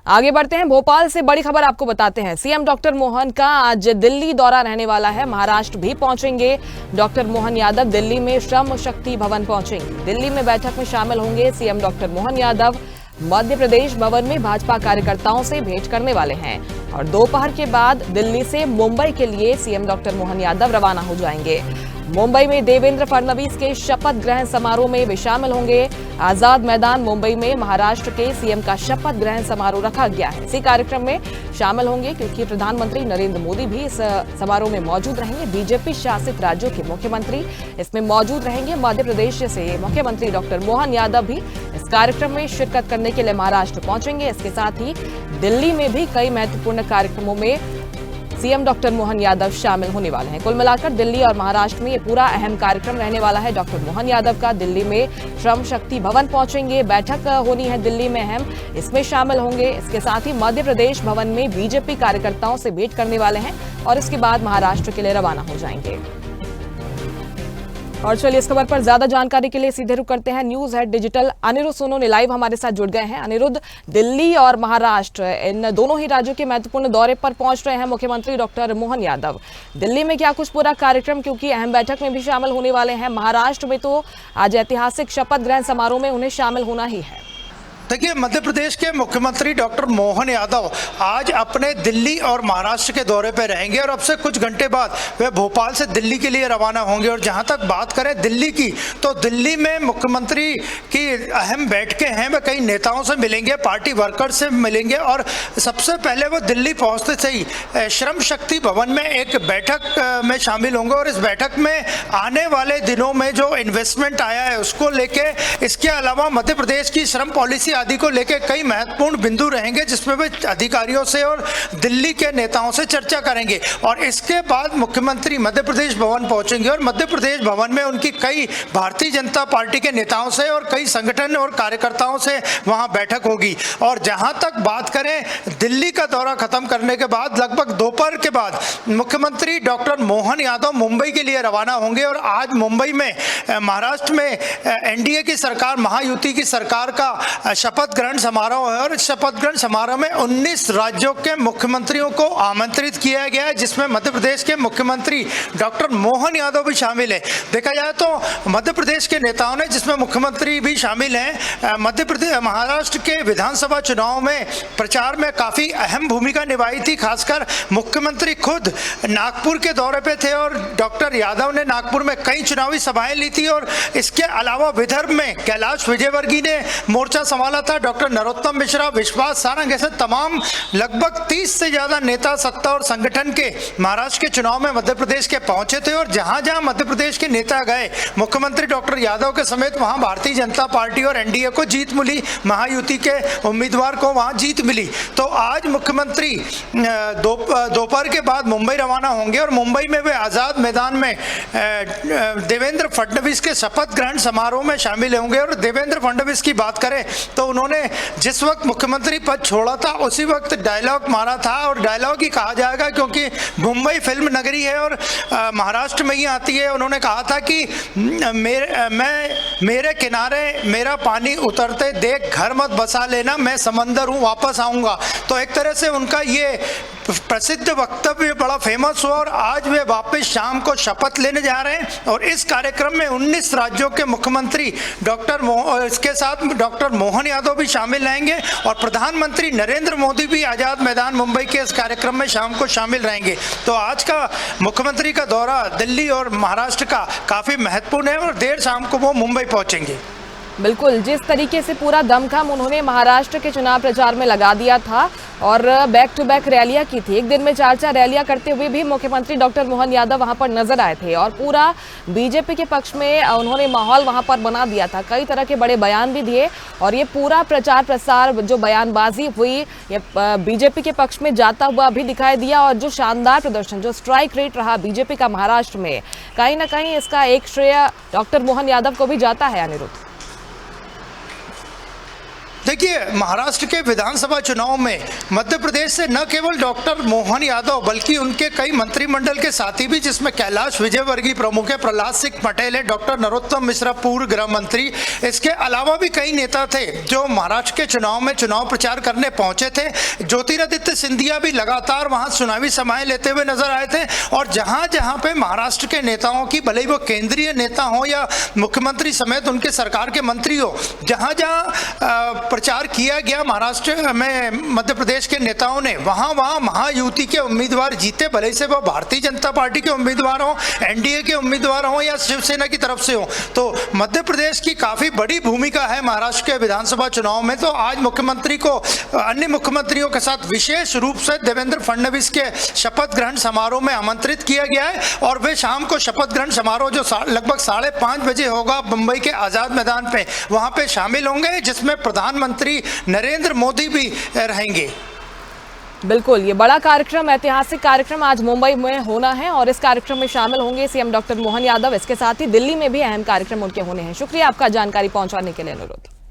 आगे बढ़ते हैं, भोपाल से बड़ी खबर आपको बताते हैं। सीएम डॉक्टर मोहन का आज दिल्ली दौरा रहने वाला है। महाराष्ट्र भी पहुंचेंगे। डॉक्टर मोहन यादव दिल्ली में श्रम शक्ति भवन पहुंचेंगे। दिल्ली में बैठक में शामिल होंगे सीएम डॉक्टर मोहन यादव। मध्य प्रदेश भवन में भाजपा कार्यकर्ताओं से भेंट करने वाले हैं और दोपहर के बाद दिल्ली से मुंबई के लिए सीएम डॉक्टर मोहन यादव रवाना हो जाएंगे। मुंबई में देवेंद्र फडणवीस के शपथ ग्रहण समारोह में भी शामिल होंगे। आजाद मैदान मुंबई में महाराष्ट्र के सीएम का शपथ ग्रहण समारोह रखा गया है। इसी कार्यक्रम में शामिल होंगे क्योंकि प्रधानमंत्री नरेंद्र मोदी भी इस समारोह में मौजूद रहेंगे। बीजेपी शासित राज्यों के मुख्यमंत्री इसमें मौजूद रहेंगे। मध्य प्रदेश से मुख्यमंत्री डॉक्टर मोहन यादव भी इस कार्यक्रम में शिरकत करने के लिए महाराष्ट्र पहुंचेंगे। इसके साथ ही दिल्ली में भी कई महत्वपूर्ण कार्यक्रमों में सीएम डॉक्टर मोहन यादव शामिल होने वाले हैं। कुल मिलाकर दिल्ली और महाराष्ट्र में ये पूरा अहम कार्यक्रम रहने वाला है। डॉक्टर मोहन यादव का दिल्ली में श्रम शक्ति भवन पहुंचेंगे। बैठक होनी है दिल्ली में अहम, इसमें शामिल होंगे। इसके साथ ही मध्य प्रदेश भवन में बीजेपी कार्यकर्ताओं से भेंट करने वाले हैं और इसके बाद महाराष्ट्र के लिए रवाना हो जाएंगे। और चलिए इस खबर पर ज्यादा जानकारी के लिए सीधे रुक करते हैं news head digital Aniruddh Sonone live हमारे साथ जुड़ गए हैं। अनिरुद्ध, दिल्ली और महाराष्ट्र इन दोनों ही राज्यों के महत्वपूर्ण दौरे पर पहुंच रहे हैं मुख्यमंत्री डॉक्टर मोहन यादव। दिल्ली में क्या कुछ पूरा कार्यक्रम, क्योंकि अहम बैठक में भी शामिल होने वाले हैं। महाराष्ट्र में तो आज ऐतिहासिक शपथ ग्रहण समारोह में उन्हें शामिल होना ही है। देखिए, मध्य प्रदेश के मुख्यमंत्री डॉक्टर मोहन यादव आज अपने दिल्ली और महाराष्ट्र के दौरे पर रहेंगे और अब से कुछ घंटे बाद वे भोपाल से दिल्ली के लिए रवाना होंगे। और जहां तक बात करें दिल्ली की, तो दिल्ली में मुख्यमंत्री की अहम बैठकें हैं। वे कई नेताओं से मिलेंगे, पार्टी वर्कर्स से मिलेंगे और सबसे पहले वो दिल्ली पहुंचते से ही श्रम शक्ति भवन में एक बैठक में शामिल होंगे। और इस बैठक में आने वाले दिनों में जो इन्वेस्टमेंट आया है उसको लेके, इसके अलावा मध्य प्रदेश की श्रम पॉलिसी आदि को लेकर कई महत्वपूर्ण बिंदु रहेंगे जिसमें वे अधिकारियों से और दिल्ली के नेताओं से चर्चा करेंगे। और इसके बाद मुख्यमंत्री मध्य प्रदेश भवन पहुंचेंगे और मध्य प्रदेश भवन में उनकी कई भारतीय जनता पार्टी के नेताओं से और कई संगठन और कार्यकर्ताओं से वहां बैठक होगी। और जहां तक बात करें दिल्ली का दौरा खत्म करने के बाद लगभग दोपहर के बाद मुख्यमंत्री डॉक्टर मोहन यादव मुंबई के लिए रवाना होंगे। और आज मुंबई में महाराष्ट्र में एनडीए की सरकार, महायुति की सरकार का शपथ ग्रहण समारोह है और इस शपथ ग्रहण समारोह में 19 राज्यों के मुख्यमंत्रियों को आमंत्रित किया गया है, जिसमें मध्य प्रदेश के मुख्यमंत्री डॉक्टर मोहन यादव भी शामिल है। देखा जाए तो मध्य प्रदेश के नेताओं ने, जिसमें मुख्यमंत्री भी शामिल हैं, मध्य प्रदेश महाराष्ट्र के विधानसभा चुनाव में प्रचार में काफी अहम भूमिका निभाई थी। खासकर मुख्यमंत्री खुद नागपुर के दौरे पे थे और डॉक्टर यादव ने नागपुर में कई चुनावी सभाएं ली थी। और इसके अलावा विदर्भ में कैलाश विजयवर्गीय ने मोर्चा संभाला था। डॉक्टर नरोत्तम मिश्रा, विश्वास सारंग, ऐसे तमाम लगभग 30 से ज्यादा नेता सत्ता और संगठन के महाराष्ट्र के चुनाव में मध्य प्रदेश के पहुंचे थे। और जहां जहां मध्य प्रदेश के नेता गए, मुख्यमंत्री डॉक्टर यादव के समेत, वहां भारतीय जनता पार्टी और एनडीए को जीत मिली, महायुति के उम्मीदवार को वहां जीत मिली। तो आज मुख्यमंत्री दोपहर के बाद मुंबई रवाना होंगे और मुंबई में वे आजाद मैदान में देवेंद्र फडणवीस के शपथ ग्रहण समारोह में शामिल होंगे। और देवेंद्र फडणवीस की बात करें तो उन्होंने जिस वक्त मुख्यमंत्री पद छोड़ा था उसी वक्त डायलॉग मारा था, और डायलॉग ही कहा जाएगा क्योंकि मुंबई फिल्म नगरी है और महाराष्ट्र में ही आती है। उन्होंने कहा था कि मेरे किनारे मेरा पानी उतरते देख घर मत बसा लेना, मैं समंदर हूँ वापस आऊंगा। तो एक तरह से उनका ये प्रसिद्ध वक्तव्य बड़ा फेमस हुआ और आज वे वापस शाम को शपथ लेने जा रहे हैं। और इस कार्यक्रम में 19 राज्यों के मुख्यमंत्री इसके साथ डॉक्टर मोहन यादव भी शामिल रहेंगे और प्रधानमंत्री नरेंद्र मोदी भी आजाद मैदान मुंबई के इस कार्यक्रम में शाम को शामिल रहेंगे। तो आज का मुख्यमंत्री का दौरा दिल्ली और महाराष्ट्र का काफी महत्वपूर्ण है और देर शाम को वो मुंबई पहुंचेंगे। बिल्कुल, जिस तरीके से पूरा दमखम उन्होंने महाराष्ट्र के चुनाव प्रचार में लगा दिया था और बैक टू बैक रैलियां की थी, एक दिन में 4 रैलियां करते हुए भी मुख्यमंत्री डॉक्टर मोहन यादव वहां पर नजर आए थे और पूरा बीजेपी के पक्ष में उन्होंने माहौल वहां पर बना दिया था। कई तरह के बड़े बयान भी दिए और ये पूरा प्रचार प्रसार जो बयानबाजी हुई ये बीजेपी के पक्ष में जाता हुआ भी दिखाई दिया। और जो शानदार प्रदर्शन, जो स्ट्राइक रेट रहा बीजेपी का महाराष्ट्र में, कहीं ना कहीं इसका एक श्रेय डॉक्टर मोहन यादव को भी जाता है। अनिरुद्ध, देखिए, महाराष्ट्र के विधानसभा चुनाव में मध्य प्रदेश से न केवल डॉक्टर मोहन यादव बल्कि उनके कई मंत्रिमंडल के साथी भी, जिसमें कैलाश विजयवर्गीय प्रमुख है, प्रहलाद सिंह पटेल है, डॉक्टर नरोत्तम मिश्रा पूर्व गृह मंत्री, इसके अलावा भी कई नेता थे जो महाराष्ट्र के चुनाव में चुनाव प्रचार करने पहुंचे थे। ज्योतिरादित्य सिंधिया भी लगातार वहां चुनावी समाएं लेते हुए नजर आए थे। और जहां जहां पे महाराष्ट्र के नेताओं की, भले ही वो केंद्रीय नेता हो या मुख्यमंत्री समेत उनके सरकार के मंत्री हो, जहां जहां प्रचार किया गया महाराष्ट्र में मध्य प्रदेश के नेताओं ने, वहां वहां महायुति के उम्मीदवार जीते, भले से वो भारतीय जनता पार्टी के उम्मीदवार हो, एनडीए के उम्मीदवार हो या शिवसेना की तरफ से हो। तो मध्य प्रदेश की काफी बड़ी भूमिका है महाराष्ट्र के विधानसभा चुनाव में। तो आज मुख्यमंत्री को अन्य मुख्यमंत्रियों के साथ विशेष रूप से देवेंद्र फडणवीस के शपथ ग्रहण समारोह में आमंत्रित किया गया है और वे शाम को शपथ ग्रहण समारोह जो लगभग 5:30 बजे होगा मुंबई के आजाद मैदान पे, वहां पे शामिल होंगे, जिसमें प्रधानमंत्री नरेंद्र मोदी भी रहेंगे। बिल्कुल, ये बड़ा कार्यक्रम, ऐतिहासिक कार्यक्रम आज मुंबई में होना है और इस कार्यक्रम में शामिल होंगे सीएम डॉक्टर मोहन यादव। इसके साथ ही दिल्ली में भी अहम कार्यक्रम उनके होने हैं। शुक्रिया आपका जानकारी पहुंचाने के लिए अनुरोध।